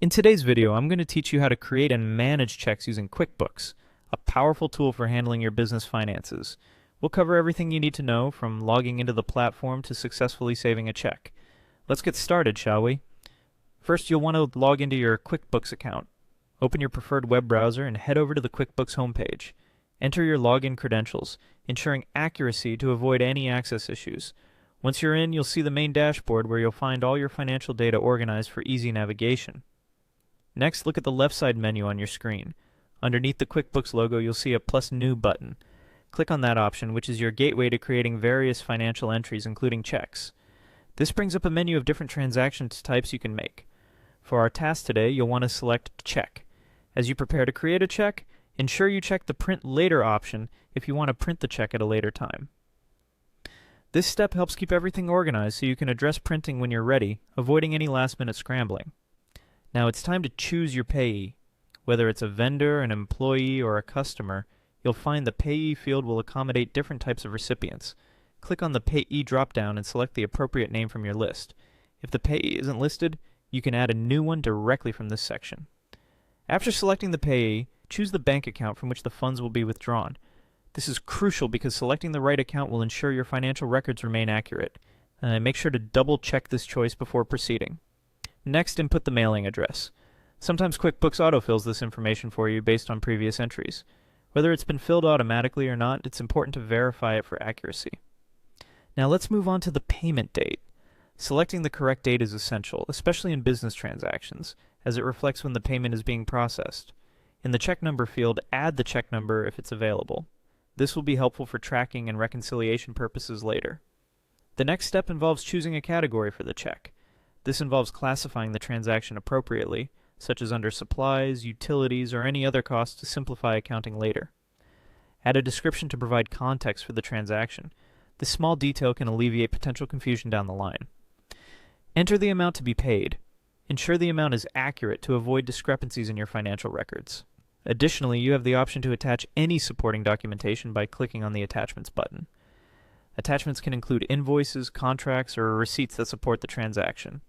In today's video, I'm going to teach you how to create and manage checks using QuickBooks, a powerful tool for handling your business finances. We'll cover everything you need to know, from logging into the platform to successfully saving a check. Let's get started, shall we? First, you'll want to log into your QuickBooks account. Open your preferred web browser and head over to the QuickBooks homepage. Enter your login credentials, ensuring accuracy to avoid any access issues. Once you're in, you'll see the main dashboard where you'll find all your financial data organized for easy navigation. Next, look at the left side menu on your screen. Underneath the QuickBooks logo, you'll see a Plus New button. Click on that option, which is your gateway to creating various financial entries, including checks. This brings up a menu of different transaction types you can make. For our task today, you'll want to select Check. As you prepare to create a check, ensure you check the Print Later option if you want to print the check at a later time. This step helps keep everything organized so you can address printing when you're ready, avoiding any last-minute scrambling. Now it's time to choose your payee. Whether it's a vendor, an employee, or a customer, you'll find the payee field will accommodate different types of recipients. Click on the payee drop-down and select the appropriate name from your list. If the payee isn't listed, you can add a new one directly from this section. After selecting the payee, choose the bank account from which the funds will be withdrawn. This is crucial because selecting the right account will ensure your financial records remain accurate. Make sure to double-check this choice before proceeding. Next, input the mailing address. Sometimes QuickBooks autofills this information for you based on previous entries. Whether it's been filled automatically or not, it's important to verify it for accuracy. Now let's move on to the payment date. Selecting the correct date is essential, especially in business transactions, as it reflects when the payment is being processed. In the check number field, add the check number if it's available. This will be helpful for tracking and reconciliation purposes later. The next step involves choosing a category for the check. This involves classifying the transaction appropriately, such as under supplies, utilities, or any other costs to simplify accounting later. Add a description to provide context for the transaction. This small detail can alleviate potential confusion down the line. Enter the amount to be paid. Ensure the amount is accurate to avoid discrepancies in your financial records. Additionally, you have the option to attach any supporting documentation by clicking on the Attachments button. Attachments can include invoices, contracts, or receipts that support the transaction.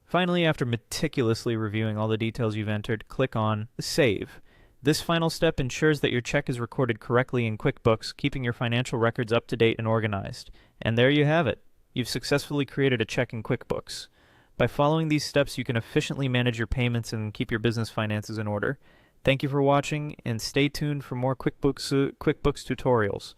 Finally, after meticulously reviewing all the details you've entered, click on Save. This final step ensures that your check is recorded correctly in QuickBooks, keeping your financial records up to date and organized. And there you have it. You've successfully created a check in QuickBooks. By following these steps, you can efficiently manage your payments and keep your business finances in order. Thank you for watching, and stay tuned for more QuickBooks tutorials.